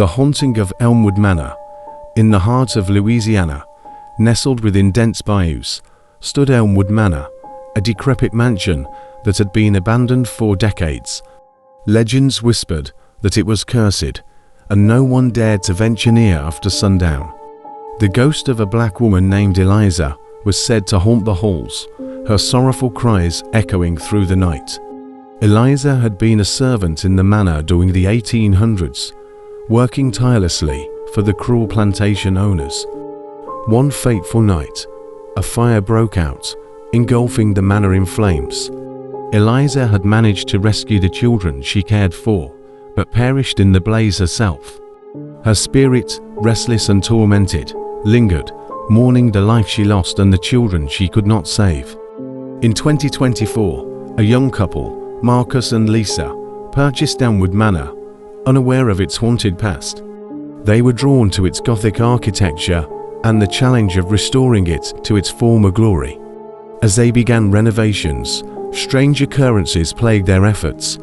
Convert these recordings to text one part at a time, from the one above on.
The haunting of Elmwood Manor, in the heart of Louisiana, nestled within dense bayous, stood Elmwood Manor, a decrepit mansion that had been abandoned for decades. Legends whispered that it was cursed, and no one dared to venture near after sundown. The ghost of a black woman named Eliza was said to haunt the halls, her sorrowful cries echoing through the night. Eliza had been a servant in the manor during the 1800s, working tirelessly for the cruel plantation owners. One fateful night, a fire broke out, engulfing the manor in flames. Eliza had managed to rescue the children she cared for, but perished in the blaze herself. Her spirit, restless and tormented, lingered, mourning the life she lost and the children she could not save. In 2024, a young couple, Marcus and Lisa, purchased Elmwood Manor, unaware of its haunted past. They were drawn to its Gothic architecture and the challenge of restoring it to its former glory. As they began renovations, strange occurrences plagued their efforts.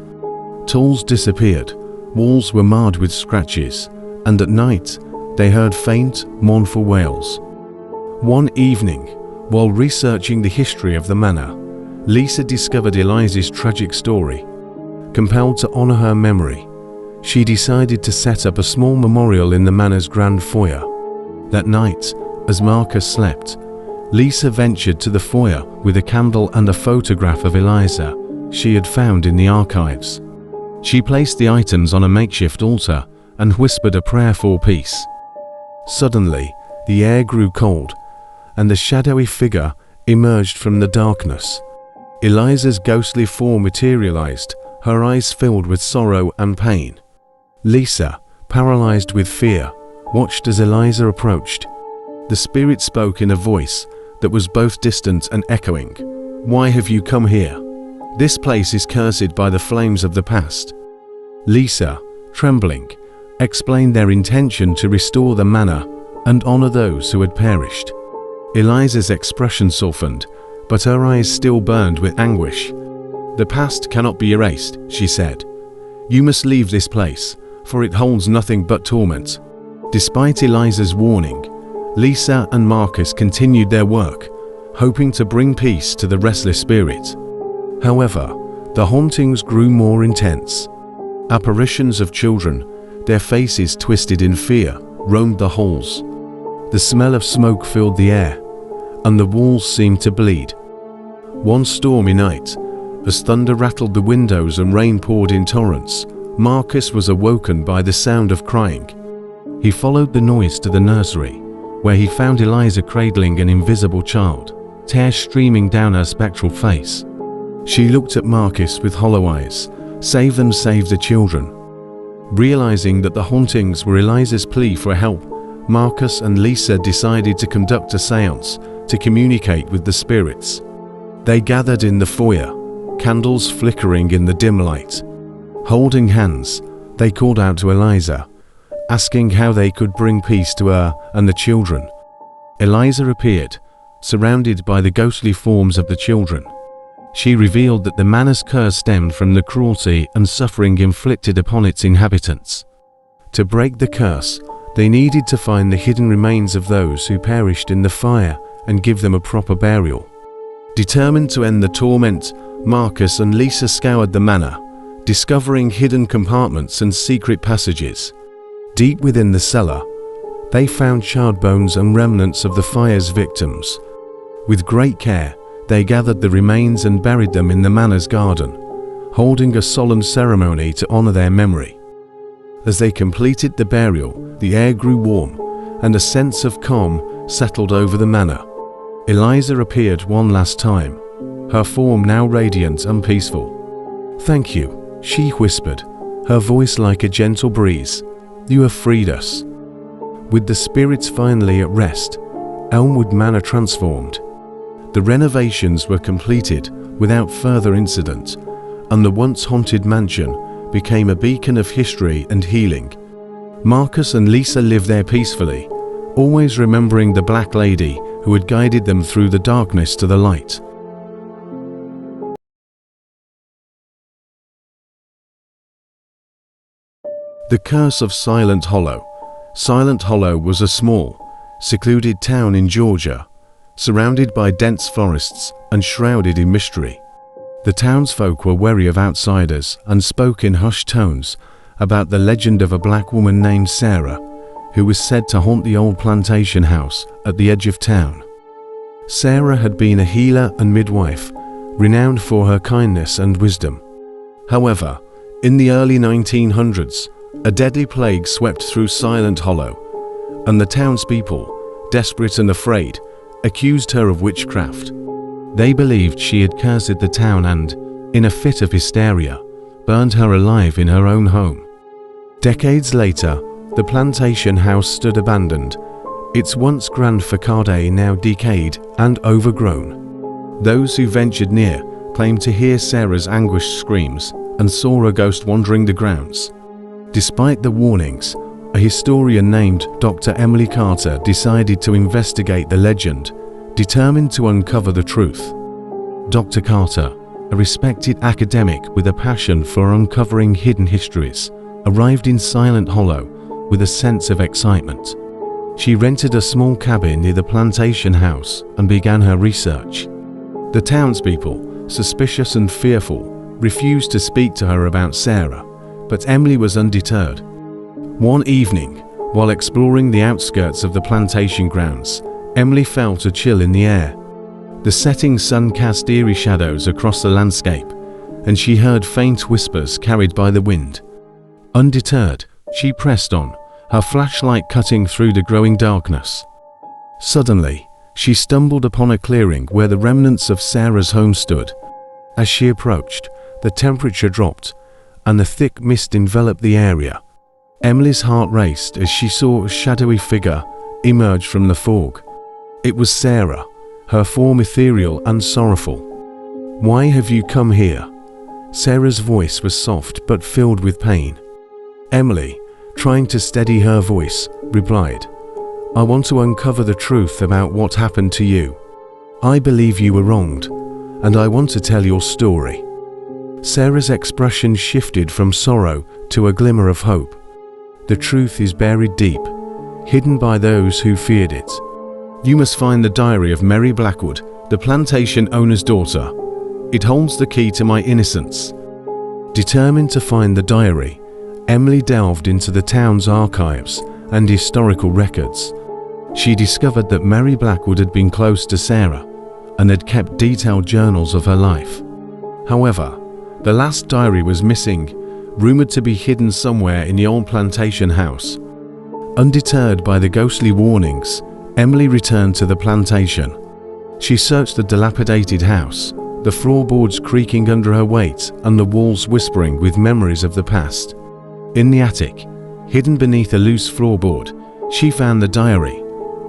Tools disappeared, walls were marred with scratches, and at night they heard faint, mournful wails. One evening, while researching the history of the manor, Lisa discovered Eliza's tragic story. Compelled to honor her memory, she decided to set up a small memorial in the manor's grand foyer. That night, as Marcus slept, Lisa ventured to the foyer with a candle and a photograph of Eliza she had found in the archives. She placed the items on a makeshift altar and whispered a prayer for peace. Suddenly, the air grew cold, and a shadowy figure emerged from the darkness. Eliza's ghostly form materialized, her eyes filled with sorrow and pain. Lisa, paralyzed with fear, watched as Eliza approached. The spirit spoke in a voice that was both distant and echoing. "Why have you come here? This place is cursed by the flames of the past." Lisa, trembling, explained their intention to restore the manor and honor those who had perished. Eliza's expression softened, but her eyes still burned with anguish. "The past cannot be erased," she said. "You must leave this place, for it holds nothing but torment." Despite Eliza's warning, Lisa and Marcus continued their work, hoping to bring peace to the restless spirit. However, the hauntings grew more intense. Apparitions of children, their faces twisted in fear, roamed the halls. The smell of smoke filled the air, and the walls seemed to bleed. One stormy night, as thunder rattled the windows and rain poured in torrents, Marcus was awoken by the sound of crying. He followed the noise to the nursery, where he found Eliza cradling an invisible child, tears streaming down her spectral face. She looked at Marcus with hollow eyes. "Save them, save the children." Realizing that the hauntings were Eliza's plea for help, Marcus and Lisa decided to conduct a seance to communicate with the spirits. They gathered in the foyer, candles flickering in the dim light. Holding hands, they called out to Eliza, asking how they could bring peace to her and the children. Eliza appeared, surrounded by the ghostly forms of the children. She revealed that the manor's curse stemmed from the cruelty and suffering inflicted upon its inhabitants. To break the curse, they needed to find the hidden remains of those who perished in the fire and give them a proper burial. Determined to end the torment, Marcus and Lisa scoured the manor, discovering hidden compartments and secret passages. Deep within the cellar, they found charred bones and remnants of the fire's victims. With great care, they gathered the remains and buried them in the manor's garden, holding a solemn ceremony to honor their memory. As they completed the burial, the air grew warm, and a sense of calm settled over the manor. Eliza appeared one last time, her form now radiant and peaceful. "Thank you," she whispered, her voice like a gentle breeze. "You have freed us." With the spirits finally at rest, Elmwood Manor transformed. The renovations were completed without further incident, and the once haunted mansion became a beacon of history and healing. Marcus and Lisa lived there peacefully, always remembering the Black Lady who had guided them through the darkness to the light. The Curse of Silent Hollow. Silent Hollow was a small, secluded town in Georgia, surrounded by dense forests and shrouded in mystery. The townsfolk were wary of outsiders and spoke in hushed tones about the legend of a black woman named Sarah, who was said to haunt the old plantation house at the edge of town. Sarah had been a healer and midwife, renowned for her kindness and wisdom. However, in the early 1900s, a deadly plague swept through Silent Hollow, and the townspeople, desperate and afraid, accused her of witchcraft. They believed she had cursed the town and, in a fit of hysteria, burned her alive in her own home. Decades later, the plantation house stood abandoned, its once grand facade now decayed and overgrown. Those who ventured near claimed to hear Sarah's anguished screams and saw a ghost wandering the grounds. Despite the warnings, a historian named Dr. Emily Carter decided to investigate the legend, determined to uncover the truth. Dr. Carter, a respected academic with a passion for uncovering hidden histories, arrived in Silent Hollow with a sense of excitement. She rented a small cabin near the plantation house and began her research. The townspeople, suspicious and fearful, refused to speak to her about Sarah, but Emily was undeterred. One evening, while exploring the outskirts of the plantation grounds, Emily felt a chill in the air. The setting sun cast eerie shadows across the landscape, and she heard faint whispers carried by the wind. Undeterred, she pressed on, her flashlight cutting through the growing darkness. Suddenly, she stumbled upon a clearing where the remnants of Sarah's home stood. As she approached, the temperature dropped, and the thick mist enveloped the area. Emily's heart raced as she saw a shadowy figure emerge from the fog. It was Sarah, her form ethereal and sorrowful. "Why have you come here?" Sarah's voice was soft but filled with pain. Emily, trying to steady her voice, replied, "I want to uncover the truth about what happened to you. I believe you were wronged, and I want to tell your story." Sarah's expression shifted from sorrow to a glimmer of hope. "The truth is buried deep, hidden by those who feared it. You must find the diary of Mary Blackwood, the plantation owner's daughter. It holds the key to my innocence." Determined to find the diary, Emily delved into the town's archives and historical records. She discovered that Mary Blackwood had been close to Sarah and had kept detailed journals of her life. However, the last diary was missing, rumored to be hidden somewhere in the old plantation house. Undeterred by the ghostly warnings, Emily returned to the plantation. She searched the dilapidated house, the floorboards creaking under her weight and the walls whispering with memories of the past. In the attic, hidden beneath a loose floorboard, she found the diary,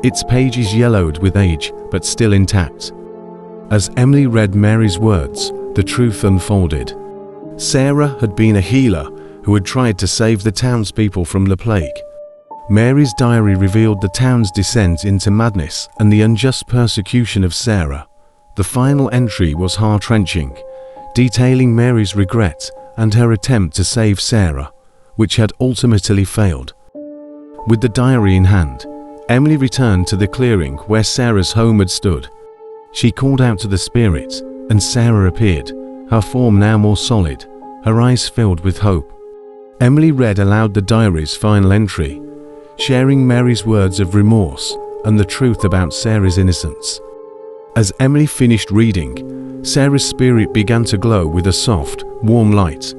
its pages yellowed with age but still intact. As Emily read Mary's words, the truth unfolded. Sarah had been a healer who had tried to save the townspeople from the plague. Mary's diary revealed the town's descent into madness and the unjust persecution of Sarah. The final entry was heart-wrenching, detailing Mary's regret and her attempt to save Sarah, which had ultimately failed. With the diary in hand, Emily returned to the clearing where Sarah's home had stood. She called out to the spirit, and Sarah appeared, her form now more solid, her eyes filled with hope. Emily read aloud the diary's final entry, sharing Mary's words of remorse and the truth about Sarah's innocence. As Emily finished reading, Sarah's spirit began to glow with a soft, warm light.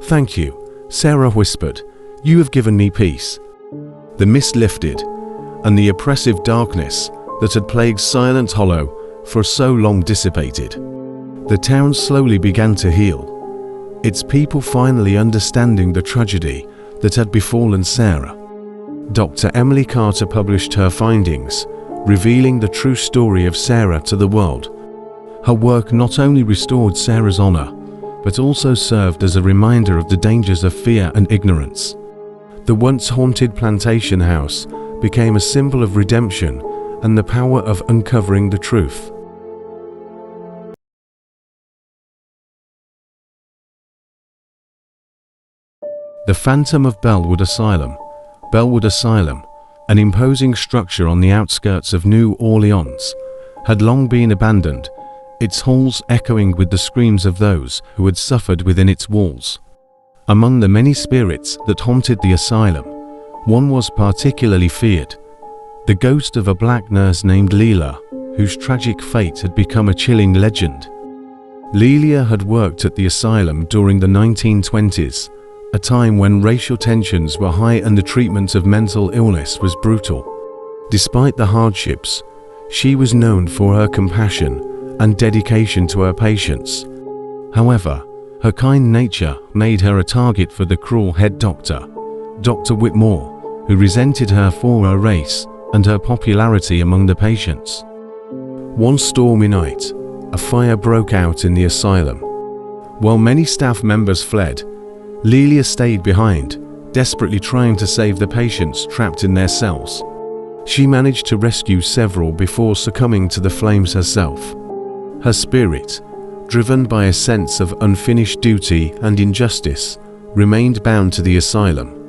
"Thank you," Sarah whispered. "You have given me peace." The mist lifted, and the oppressive darkness that had plagued Silent Hollow for so long dissipated. The town slowly began to heal, its people finally understanding the tragedy that had befallen Sarah. Dr. Emily Carter published her findings, revealing the true story of Sarah to the world. Her work not only restored Sarah's honor, but also served as a reminder of the dangers of fear and ignorance. The once haunted plantation house became a symbol of redemption and the power of uncovering the truth. The Phantom of Bellwood Asylum. Bellwood Asylum, an imposing structure on the outskirts of New Orleans, had long been abandoned, its halls echoing with the screams of those who had suffered within its walls. Among the many spirits that haunted the asylum, one was particularly feared: the ghost of a black nurse named Leila, whose tragic fate had become a chilling legend. Leila had worked at the asylum during the 1920s, a time when racial tensions were high and the treatment of mental illness was brutal. Despite the hardships, she was known for her compassion and dedication to her patients. However, her kind nature made her a target for the cruel head doctor, Dr. Whitmore, who resented her for her race and her popularity among the patients. One stormy night, a fire broke out in the asylum. While many staff members fled, Leila stayed behind, desperately trying to save the patients trapped in their cells. She managed to rescue several before succumbing to the flames herself. Her spirit, driven by a sense of unfinished duty and injustice, remained bound to the asylum,